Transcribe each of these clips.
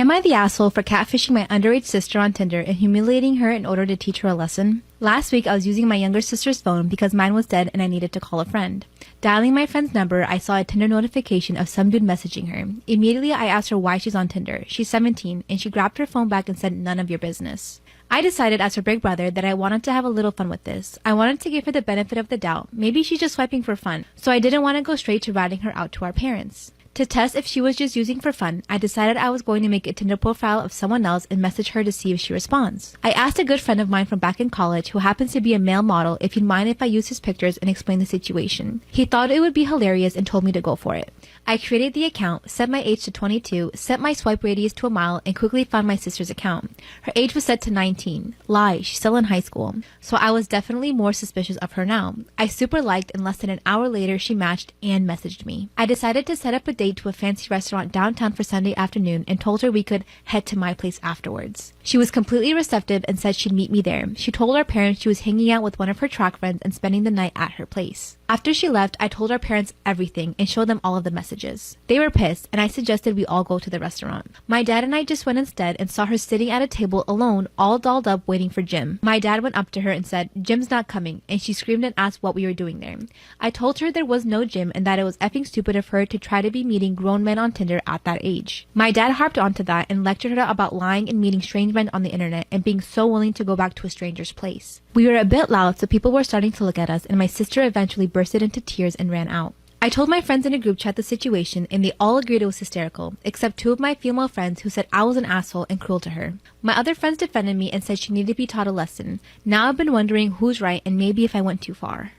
Am I the asshole for catfishing my underage sister on Tinder and humiliating her in order to teach her a lesson? Last week, I was using my younger sister's phone because mine was dead and I needed to call a friend. Dialing my friend's number, I saw a Tinder notification of some dude messaging her. Immediately, I asked her why she's on Tinder. She's 17, and she grabbed her phone back and said, "None of your business." I decided as her big brother that I wanted to have a little fun with this. I wanted to give her the benefit of the doubt. Maybe she's just swiping for fun. So I didn't want to go straight to ratting her out to our parents. To test if she was just using for fun, I decided I was going to make a Tinder profile of someone else and message her to see if she responds. I asked a good friend of mine from back in college, who happens to be a male model, if he'd mind if I used his pictures and explained the situation. He thought it would be hilarious and told me to go for it. I created the account, set my age to 22, set my swipe radius to a mile, and quickly found my sister's account. Her age was set to 19. Lie, she's still in high school. So I was definitely more suspicious of her now. I super liked, and less than an hour later she matched and messaged me. I decided to set up a date to a fancy restaurant downtown for Sunday afternoon and told her we could head to my place afterwards. She was completely receptive and said she'd meet me there. She told our parents she was hanging out with one of her track friends and spending the night at her place. After she left, I told our parents everything and showed them all of the messages. They were pissed, and I suggested we all go to the restaurant. My dad and I just went instead and saw her sitting at a table alone, all dolled up waiting for Jim. My dad went up to her and said, "Jim's not coming," and she screamed and asked what we were doing there. I told her there was no Jim and that it was effing stupid of her to try to be meeting grown men on Tinder at that age. My dad harped onto that and lectured her about lying and meeting strange men on the internet and being so willing to go back to a stranger's place. We were a bit loud, so people were starting to look at us, and my sister eventually bursted into tears and ran out. I told my friends in a group chat the situation, and they all agreed it was hysterical, except two of my female friends who said I was an asshole and cruel to her. My other friends defended me and said she needed to be taught a lesson. Now I've been wondering who's right and maybe if I went too far.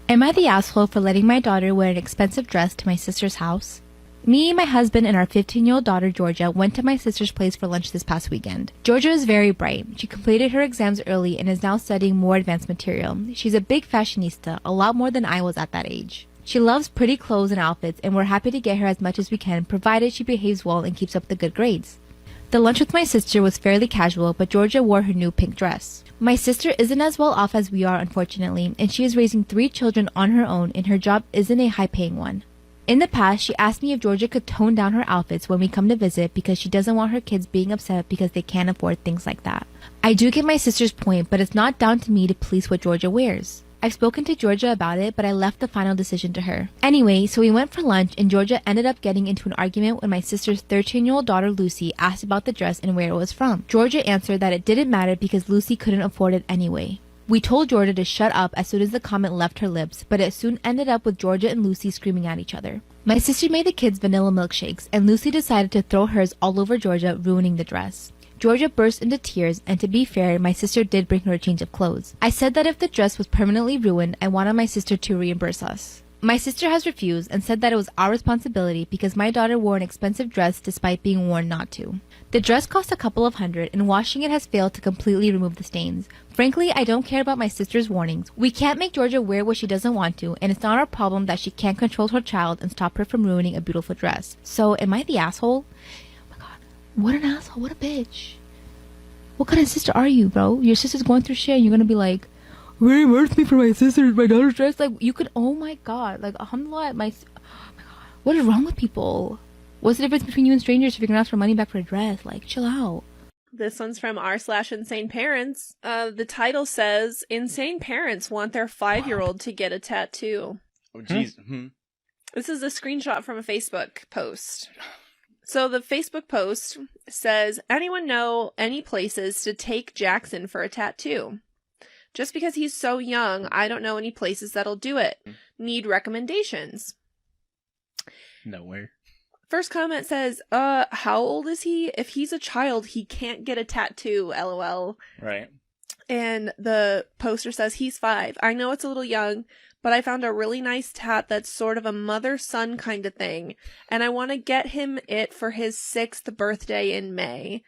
Am I the asshole for letting my daughter wear an expensive dress to my sister's house? Me, my husband, and our 15-year-old daughter, Georgia, went to my sister's place for lunch this past weekend. Georgia is very bright. She completed her exams early and is now studying more advanced material. She's a big fashionista, a lot more than I was at that age. She loves pretty clothes and outfits, and we're happy to get her as much as we can, provided she behaves well and keeps up the good grades. The lunch with my sister was fairly casual, but Georgia wore her new pink dress. My sister isn't as well off as we are, unfortunately, and she is raising 3 children on her own, and her job isn't a high-paying one. In the past, she asked me if Georgia could tone down her outfits when we come to visit because she doesn't want her kids being upset because they can't afford things like that. I do get my sister's point, but it's not down to me to police what Georgia wears. I've spoken to Georgia about it, but I left the final decision to her. Anyway, so we went for lunch, and Georgia ended up getting into an argument when my sister's 13-year-old daughter Lucy asked about the dress and where it was from. Georgia answered that it didn't matter because Lucy couldn't afford it anyway. We told Georgia to shut up as soon as the comment left her lips, but it soon ended up with Georgia and Lucy screaming at each other. My sister made the kids vanilla milkshakes, and Lucy decided to throw hers all over Georgia, ruining the dress. Georgia burst into tears, and to be fair, my sister did bring her a change of clothes. I said that if the dress was permanently ruined, I wanted my sister to reimburse us. My sister has refused and said that it was our responsibility because my daughter wore an expensive dress despite being warned not to. The dress cost a couple of $100, and washing it has failed to completely remove the stains. Frankly, I don't care about my sister's warnings. We can't make Georgia wear what she doesn't want to, and it's not our problem that she can't control her child and stop her from ruining a beautiful dress. So, am I the asshole? Oh my god, what an asshole, what a bitch. What kind of sister are you, bro? Your sister's going through shit and you're gonna be like, reimburse me for my daughter's dress? Like, you could, oh my god, like, alhamdulillah, oh my god, what is wrong with people? What's the difference between you and strangers if you're gonna ask for money back for a dress? Like, chill out. This one's from r/insane parents. The title says, insane parents want their 5-year-old to get a tattoo. Oh, jeez. This is a screenshot from a Facebook post. So the Facebook post says, anyone know any places to take Jackson for a tattoo? Just because he's so young, I don't know any places that'll do it. Need recommendations. Nowhere. First comment says, how old is he? If he's a child, he can't get a tattoo, lol. Right. And the poster says, he's 5. I know it's a little young, but I found a really nice tat that's sort of a mother-son kind of thing, and I want to get him it for his 6th birthday in May.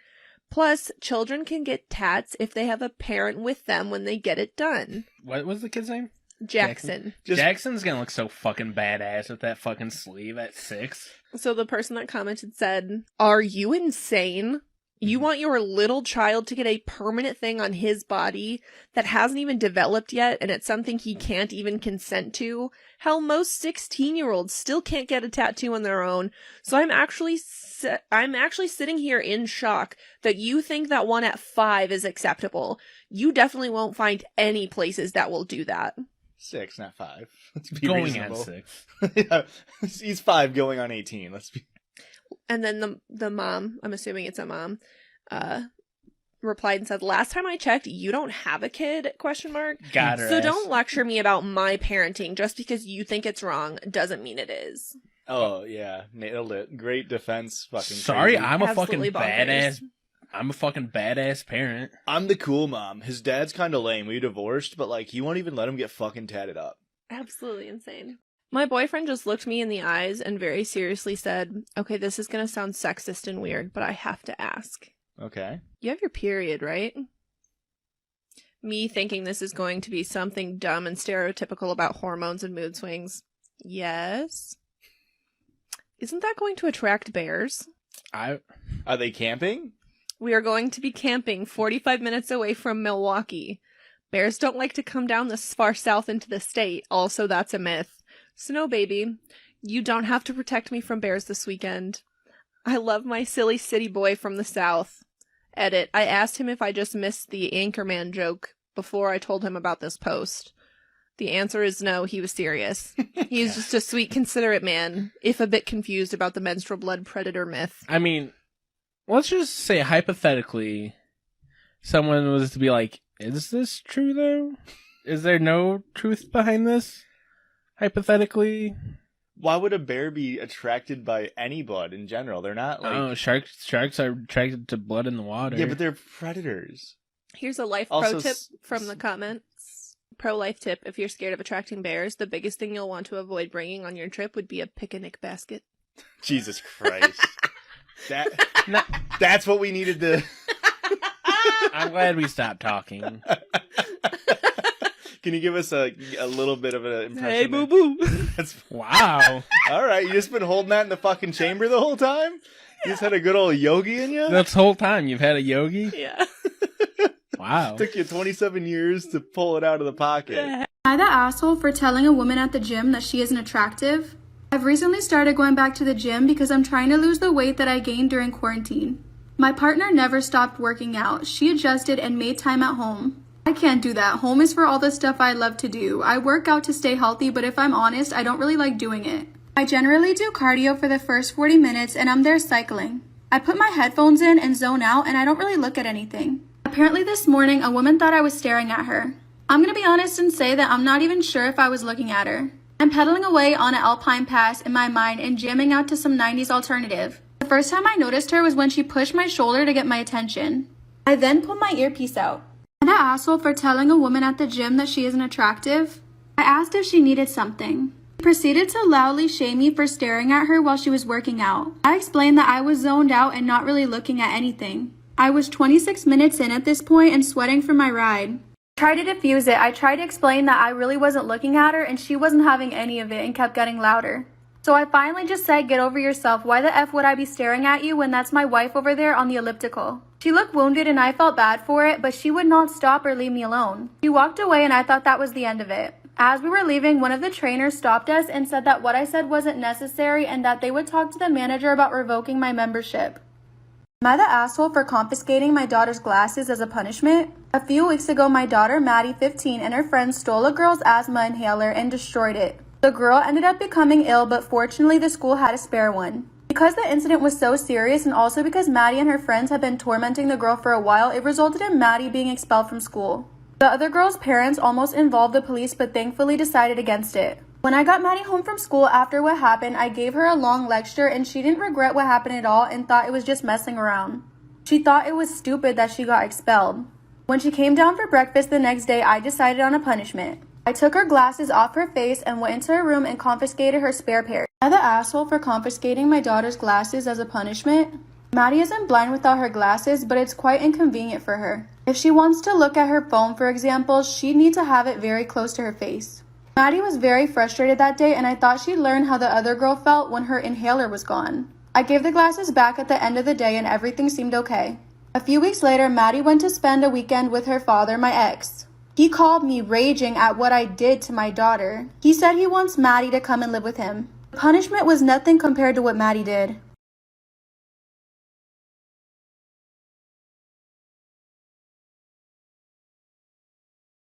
Plus, children can get tats if they have a parent with them when they get it done. What was the kid's name? Jackson. Jackson's gonna look so fucking badass with that fucking sleeve at 6. So the person that commented said, are you insane? You want your little child to get a permanent thing on his body that hasn't even developed yet, and it's something he can't even consent to? Hell, most 16-year-olds still can't get a tattoo on their own. So I'm actually sitting here in shock that you think that one at 5 is acceptable. You definitely won't find any places that will do that. 6, not 5. Let's be Going reasonable. on 6. Yeah, he's 5 going on 18. Let's be. And then the mom, I'm assuming it's a mom, replied and said, "Last time I checked, you don't have a kid, ? Got her So ass. don't lecture me about my parenting. Just because you think it's wrong doesn't mean it is." Oh, yeah. Nailed it. Great defense. Fucking Sorry, crazy. I'm a Absolutely fucking bonkers. badass. I'm a fucking badass parent. I'm the cool mom. His dad's kind of lame. We divorced, but, like, he won't even let him get fucking tatted up. Absolutely insane. My boyfriend just looked me in the eyes and very seriously said, "Okay, this is going to sound sexist and weird, but I have to ask. Okay. You have your period, right?" Me thinking this is going to be something dumb and stereotypical about hormones and mood swings. Yes. Isn't that going to attract bears? I Are they camping? We are going to be camping 45 minutes away from Milwaukee. Bears don't like to come down this far south into the state. Also, that's a myth. So no, baby. You don't have to protect me from bears this weekend. I love my silly city boy from the south. Edit. I asked him if I just missed the Anchorman joke before I told him about this post. The answer is no, he was serious. He's just a sweet, considerate man, if a bit confused about the menstrual blood predator myth. I mean, let's just say hypothetically, someone was to be like, "Is this true though? Is there no truth behind this?" Hypothetically, Why would a bear be attracted by any blood in general? They're not like. oh, sharks are attracted to blood in the water. Yeah, but they're predators. Here's a life Also pro tip from the comments. Pro-life tip: if you're scared of attracting bears, the biggest thing you'll want to avoid bringing on your trip would be a picnic basket. Jesus Christ. That's what we needed to. I'm glad we stopped talking. Can you give us a little bit of an impression? Hey, there? boo-boo! That's wow. All right, you just been holding that in the fucking chamber the whole time? You just had a good old yogi in you? This whole time you've had a yogi? Yeah. Wow. Took you 27 years to pull it out of the pocket. Am I the asshole for telling a woman at the gym that she isn't attractive? I've recently started going back to the gym because I'm trying to lose the weight that I gained during quarantine. My partner never stopped working out. She adjusted and made time at home. I can't do that. Home is for all the stuff I love to do. I work out to stay healthy, but if I'm honest, I don't really like doing it. I generally do cardio for the first 40 minutes and I'm there cycling. I put my headphones in and zone out and I don't really look at anything. Apparently this morning, a woman thought I was staring at her. I'm gonna be honest and say that I'm not even sure if I was looking at her. I'm pedaling away on an Alpine Pass in my mind and jamming out to some 90s alternative. The first time I noticed her was when she pushed my shoulder to get my attention. I then pulled my earpiece out. Am I the asshole for telling a woman at the gym that she isn't attractive? I asked if she needed something. She proceeded to loudly shame me for staring at her while she was working out. I explained that I was zoned out and not really looking at anything. I was 26 minutes in at this point and sweating from my ride. I tried to defuse it. I tried to explain that I really wasn't looking at her and she wasn't having any of it and kept getting louder. So I finally just said, "Get over yourself. Why the F would I be staring at you when that's my wife over there on the elliptical?" She looked wounded and I felt bad for it, but she would not stop or leave me alone. She walked away and I thought that was the end of it. As we were leaving, one of the trainers stopped us and said that what I said wasn't necessary and that they would talk to the manager about revoking my membership. Am I the asshole for confiscating my daughter's glasses as a punishment? A few weeks ago, my daughter, Maddie, 15, and her friends stole a girl's asthma inhaler and destroyed it. The girl ended up becoming ill, but fortunately the school had a spare one. Because the incident was so serious and also because Maddie and her friends had been tormenting the girl for a while, it resulted in Maddie being expelled from school. The other girl's parents almost involved the police but thankfully decided against it. When I got Maddie home from school after what happened, I gave her a long lecture and she didn't regret what happened at all and thought it was just messing around. She thought it was stupid that she got expelled. When she came down for breakfast the next day, I decided on a punishment. I took her glasses off her face and went into her room and confiscated her spare pair. Am I the asshole for confiscating my daughter's glasses as a punishment? Maddie isn't blind without her glasses, but it's quite inconvenient for her. If she wants to look at her phone, for example, she'd need to have it very close to her face. Maddie was very frustrated that day and I thought she'd learn how the other girl felt when her inhaler was gone. I gave the glasses back at the end of the day and everything seemed okay. A few weeks later, Maddie went to spend a weekend with her father, my ex. He called me raging at what I did to my daughter. He said he wants Maddie to come and live with him. The punishment was nothing compared to what Maddie did.